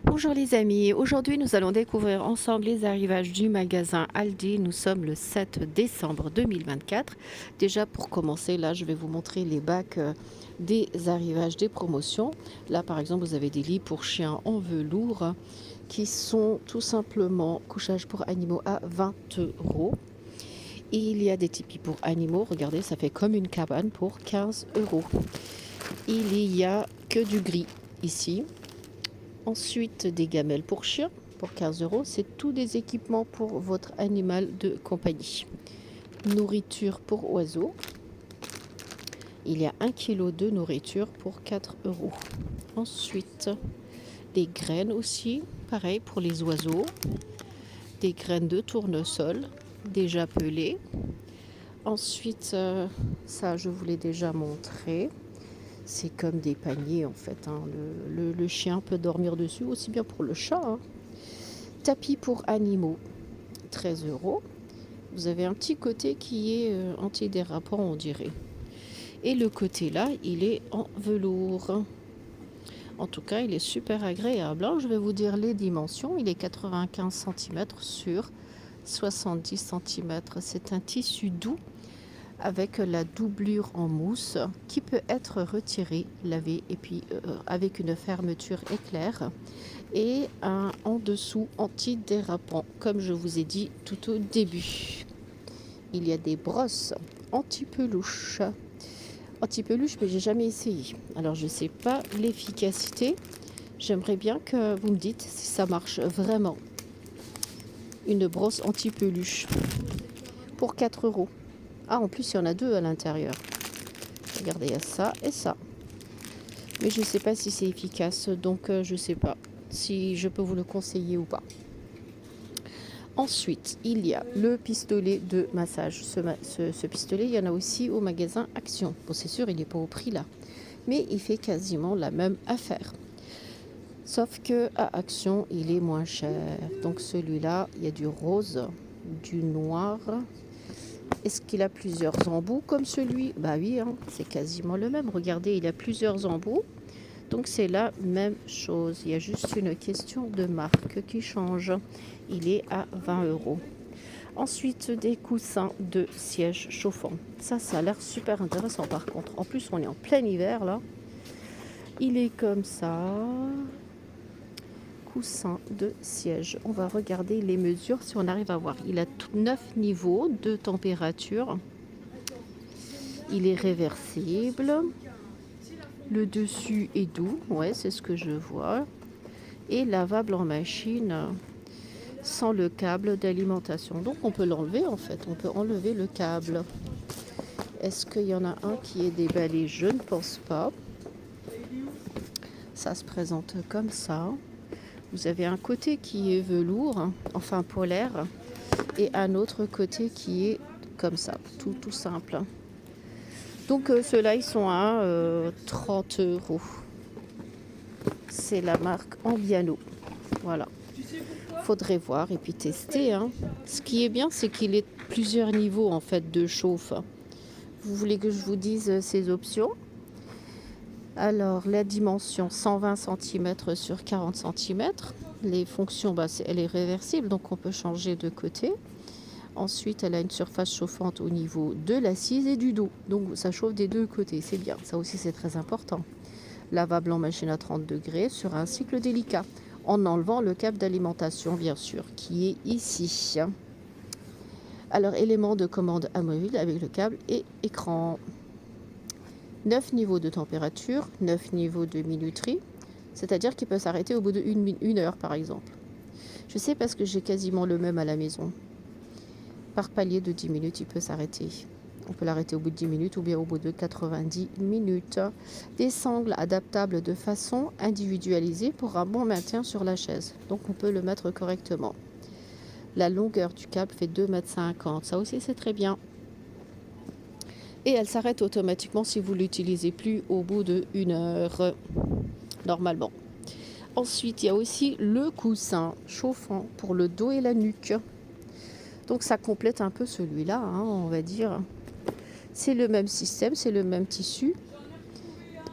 Bonjour les amis, aujourd'hui nous allons découvrir ensemble les arrivages du magasin Aldi. Nous sommes le 7 décembre 2024. Déjà pour commencer, là je vais vous montrer les bacs des arrivages des promotions. Là par exemple vous avez des lits pour chiens en velours qui sont tout simplement couchage pour animaux à 20 euros. Il y a des tipis pour animaux, regardez ça fait comme une cabane pour 15 euros. Il y a que du gris ici. Ensuite, des gamelles pour chiens pour 15 euros. C'est tous des équipements pour votre animal de compagnie. Nourriture pour oiseaux. Il y a 1 kg de nourriture pour 4 euros. Ensuite, des graines aussi, pareil pour les oiseaux. Des graines de tournesol déjà pelées. Ensuite, ça je vous l'ai déjà montré. C'est comme des paniers en fait, hein. Le chien peut dormir dessus, aussi bien pour le chat, hein. Tapis pour animaux, 13 euros. Vous avez un petit côté qui est antidérapant, on dirait. Et le côté là, il est en velours. En tout cas, il est super agréable, hein. Je vais vous dire les dimensions. Il est 95 cm sur 70 cm. C'est un tissu doux avec la doublure en mousse qui peut être retirée, lavée et puis avec une fermeture éclair et un en dessous antidérapant comme je vous ai dit tout au début. Il y a des brosses anti-peluche. Anti-peluche, mais j'ai jamais essayé. Alors je sais pas l'efficacité. J'aimerais bien que vous me dites si ça marche vraiment. Une brosse anti-peluche pour 4 euros. Ah, en plus, il y en a deux à l'intérieur. Regardez, il y a ça et ça. Mais je ne sais pas si c'est efficace, donc je ne sais pas si je peux vous le conseiller ou pas. Ensuite, il y a le pistolet de massage. Ce pistolet, il y en a aussi au magasin Action. Bon, c'est sûr, il n'est pas au prix là. Mais il fait quasiment la même affaire. Sauf que à Action, il est moins cher. Donc celui-là, il y a du rose, du noir. Est-ce qu'il a plusieurs embouts comme celui? Bah oui, hein, c'est quasiment le même. Regardez, il a plusieurs embouts. Donc c'est la même chose. Il y a juste une question de marque qui change. Il est à 20 euros. Ensuite, des coussins de siège chauffant. Ça a l'air super intéressant par contre. En plus, on est en plein hiver là. Il est comme ça. Coussin de siège. On va regarder les mesures si on arrive à voir. Il a 9 niveaux de température. Il est réversible. Le dessus est doux, ouais, c'est ce que je vois. Et lavable en machine sans le câble d'alimentation. Donc on peut l'enlever en fait, on peut enlever le câble. Est-ce qu'il y en a un qui est déballé? Je ne pense pas. Ça se présente comme ça. Vous avez un côté qui est velours, enfin polaire, et un autre côté qui est comme ça, tout simple. Donc ceux-là, ils sont à 30 euros. C'est la marque Ambiano. Voilà. Faudrait voir et puis tester, hein. Ce qui est bien, c'est qu'il est plusieurs niveaux en fait de chauffe. Vous voulez que je vous dise ces options? Alors, la dimension 120 cm sur 40 cm. Les fonctions, elle est réversible, donc on peut changer de côté. Ensuite, elle a une surface chauffante au niveau de l'assise et du dos. Donc, ça chauffe des deux côtés, c'est bien. Ça aussi, c'est très important. Lavable en machine à 30 degrés sur un cycle délicat. En enlevant le câble d'alimentation, bien sûr, qui est ici. Alors, élément de commande amovible avec le câble et écran. 9 niveaux de température, 9 niveaux de minuterie, c'est-à-dire qu'il peut s'arrêter au bout d'une heure, par exemple. Je sais parce que j'ai quasiment le même à la maison. Par palier de 10 minutes, il peut s'arrêter. On peut l'arrêter au bout de 10 minutes ou bien au bout de 90 minutes. Des sangles adaptables de façon individualisée pour un bon maintien sur la chaise. Donc on peut le mettre correctement. La longueur du câble fait 2,50 m. Ça aussi c'est très bien. Et elle s'arrête automatiquement si vous ne l'utilisez plus au bout d'une heure, normalement. Ensuite, il y a aussi le coussin chauffant pour le dos et la nuque. Donc ça complète un peu celui-là, hein, on va dire. C'est le même système, c'est le même tissu,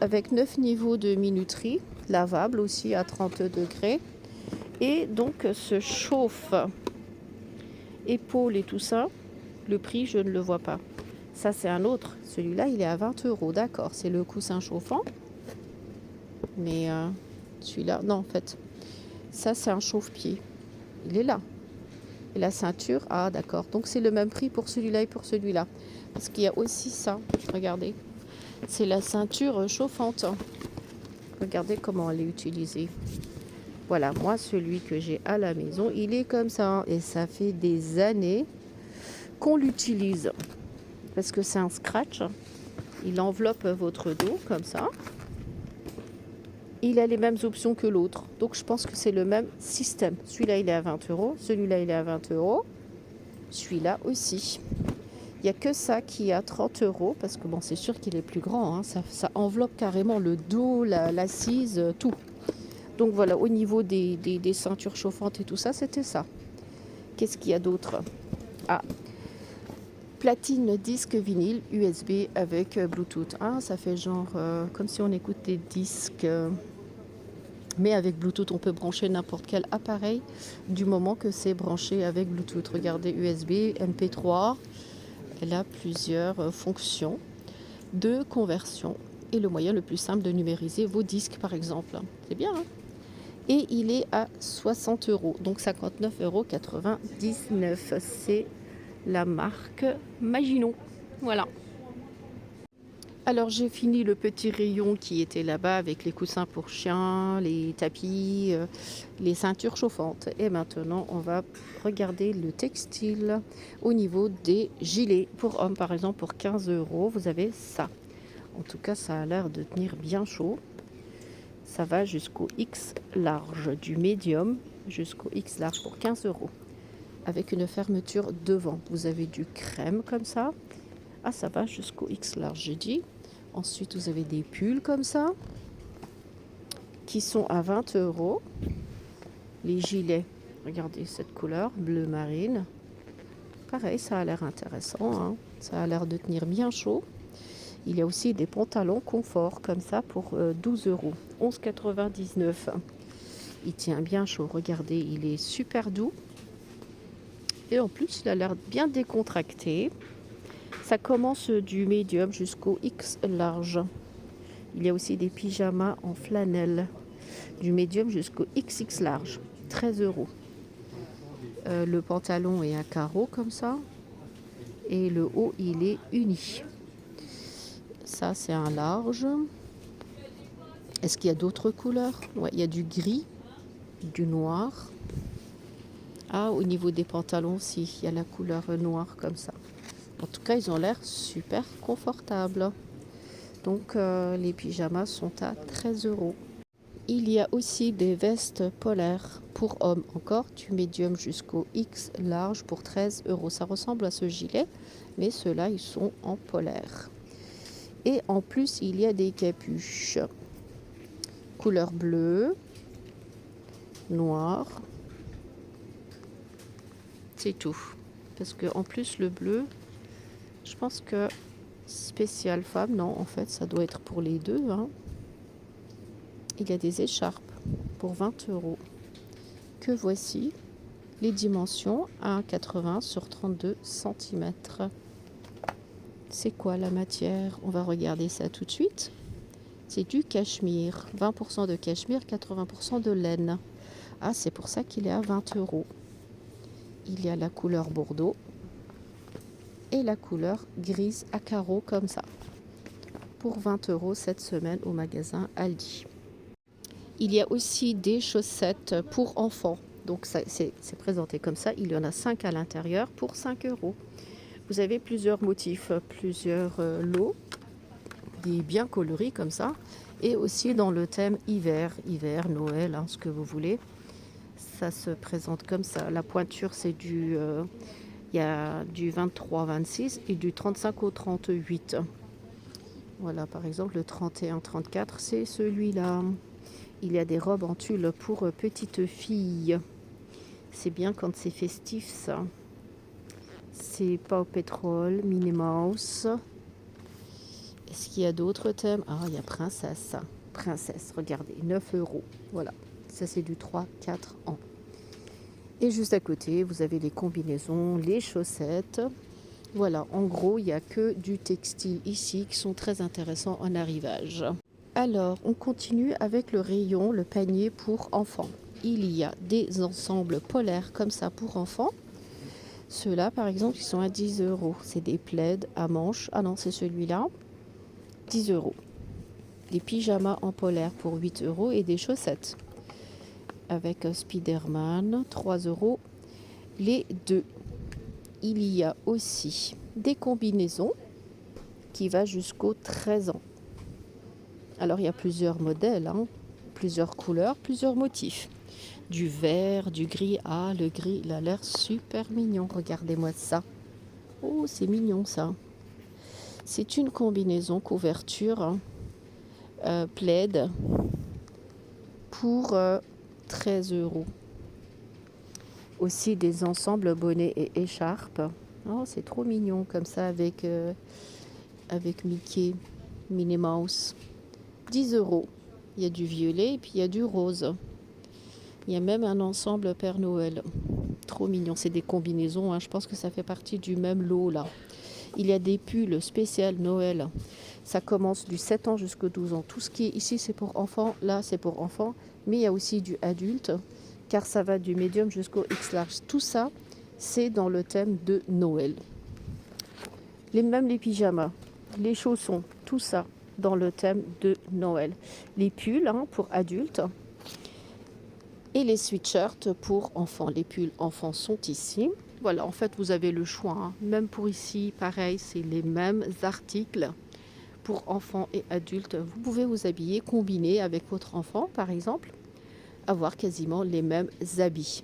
avec 9 niveaux de minuterie, lavable aussi à 30 degrés. Et donc ce chauffe épaule et tout ça, le prix je ne le vois pas. Ça c'est un autre, celui-là il est à 20 euros, d'accord, c'est le coussin chauffant. Mais celui-là, non en fait, ça c'est un chauffe-pied, il est là. Et la ceinture, ah d'accord, donc c'est le même prix pour celui-là et pour celui-là. Parce qu'il y a aussi ça, regardez, c'est la ceinture chauffante. Regardez comment elle est utilisée. Voilà, moi celui que j'ai à la maison, il est comme ça. Et ça fait des années qu'on l'utilise. Parce que c'est un scratch. Il enveloppe votre dos comme ça. Il a les mêmes options que l'autre. Donc je pense que c'est le même système. Celui-là il est à 20 euros. Celui-là il est à 20 euros. Celui-là aussi. Il n'y a que ça qui est à 30 euros. Parce que bon, c'est sûr qu'il est plus grand. Hein. Ça enveloppe carrément le dos, l'assise, tout. Donc voilà, au niveau des ceintures chauffantes et tout ça, c'était ça. Qu'est-ce qu'il y a d'autre? Ah, platine disque vinyle USB avec Bluetooth. Ah, ça fait genre comme si on écoute des disques. Mais avec Bluetooth, on peut brancher n'importe quel appareil du moment que c'est branché avec Bluetooth. Regardez, USB, MP3. Elle a plusieurs fonctions de conversion. Et le moyen le plus simple de numériser vos disques, par exemple. C'est bien, hein? Et il est à 60 euros, donc 59,99 €. C'est la marque Maginot. Voilà. Alors j'ai fini le petit rayon qui était là-bas avec les coussins pour chiens, les tapis, les ceintures chauffantes. Et maintenant on va regarder le textile au niveau des gilets. Pour hommes par exemple, pour 15 euros, vous avez ça. En tout cas ça a l'air de tenir bien chaud. Ça va jusqu'au X large, du médium jusqu'au X large pour 15 euros. Avec une fermeture devant. Vous avez du crème comme ça. Ah, ça va jusqu'au X large, j'ai dit. Ensuite, vous avez des pulls comme ça, qui sont à 20 euros. Les gilets, regardez cette couleur, bleu marine. Pareil, ça a l'air intéressant, hein. Ça a l'air de tenir bien chaud. Il y a aussi des pantalons confort comme ça pour 12 euros, 11,99 €. Il tient bien chaud, regardez, il est super doux. Et en plus, il a l'air bien décontracté. Ça commence du médium jusqu'au X large. Il y a aussi des pyjamas en flanelle, du médium jusqu'au XX large, 13 euros. Le pantalon est à carreaux comme ça. Et le haut, il est uni. Ça, c'est un large. Est-ce qu'il y a d'autres couleurs? Ouais, il y a du gris, du noir. Ah, au niveau des pantalons aussi, il y a la couleur noire comme ça. En tout cas, ils ont l'air super confortables. Donc, les pyjamas sont à 13 euros. Il y a aussi des vestes polaires pour hommes, encore du médium jusqu'au X large pour 13 euros. Ça ressemble à ce gilet, mais ceux-là, ils sont en polaire. Et en plus, il y a des capuches. Couleur bleue, noire. C'est tout. Parce que en plus, le bleu, je pense que spécial femme, non, en fait, ça doit être pour les deux, hein. Il y a des écharpes pour 20 euros. Que voici les dimensions, 1,80 sur 32 cm. C'est quoi la matière? On va regarder ça tout de suite. C'est du cachemire, 20% de cachemire, 80% de laine. Ah, c'est pour ça qu'il est à 20 euros. Il y a la couleur bordeaux et la couleur grise à carreaux comme ça. Pour 20 euros cette semaine au magasin Aldi. Il y a aussi des chaussettes pour enfants. Donc c'est présenté comme ça. Il y en a 5 à l'intérieur pour 5 euros. Vous avez plusieurs motifs, plusieurs lots, des bien coloris comme ça. Et aussi dans le thème hiver, Noël, hein, ce que vous voulez. Ça se présente comme ça. La pointure, c'est du... il y a du 23-26 et du 35 au 38. Voilà, par exemple, le 31-34, c'est celui-là. Il y a des robes en tulle pour petites filles. C'est bien quand c'est festif, ça. C'est pas au pétrole, Minnie Mouse. Est-ce qu'il y a d'autres thèmes? Ah, il y a princesse. Princesse, regardez, 9 euros. Voilà, ça c'est du 3-4 ans. Et juste à côté, vous avez les combinaisons, les chaussettes. Voilà, en gros, il n'y a que du textile ici qui sont très intéressants en arrivage. Alors, on continue avec le rayon, le panier pour enfants. Il y a des ensembles polaires comme ça pour enfants. Ceux-là, par exemple, ils sont à 10 euros. C'est des plaids à manches. Ah non, c'est celui-là. 10 euros. Des pyjamas en polaire pour 8 euros et des chaussettes. Avec Spiderman, 3 euros. Les deux. Il y a aussi des combinaisons qui va jusqu'aux 13 ans. Alors, il y a plusieurs modèles, hein, plusieurs couleurs, plusieurs motifs. Du vert, du gris. Ah, le gris, il a l'air super mignon. Regardez-moi ça. Oh, c'est mignon ça. C'est une combinaison couverture plaid pour 13 euros. Aussi des ensembles bonnets et écharpes. Oh, c'est trop mignon comme ça avec Mickey, Minnie Mouse. 10 euros. Il y a du violet et puis il y a du rose. Il y a même un ensemble Père Noël. Trop mignon. C'est des combinaisons, hein. Je pense que ça fait partie du même lot là. Il y a des pulls spécial Noël. Ça commence du 7 ans jusqu'au 12 ans. Tout ce qui est ici, c'est pour enfants. Là, c'est pour enfants. Mais il y a aussi du adulte, car ça va du médium jusqu'au X large. Tout ça, c'est dans le thème de Noël. Même les pyjamas, les chaussons, tout ça dans le thème de Noël. Les pulls, hein, pour adultes. Et les sweatshirts pour enfants. Les pulls enfants sont ici. Voilà, en fait, vous avez le choix, hein. Même pour ici, pareil, c'est les mêmes articles pour enfants et adultes. Vous pouvez vous habiller, combiner avec votre enfant, par exemple, avoir quasiment les mêmes habits.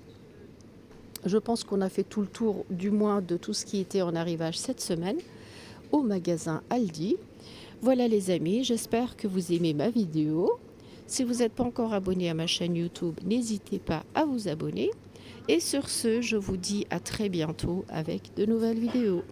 Je pense qu'on a fait tout le tour, du moins, de tout ce qui était en arrivage cette semaine au magasin Aldi. Voilà les amis, j'espère que vous aimez ma vidéo. Si vous n'êtes pas encore abonné à ma chaîne YouTube, n'hésitez pas à vous abonner. Et sur ce, je vous dis à très bientôt avec de nouvelles vidéos.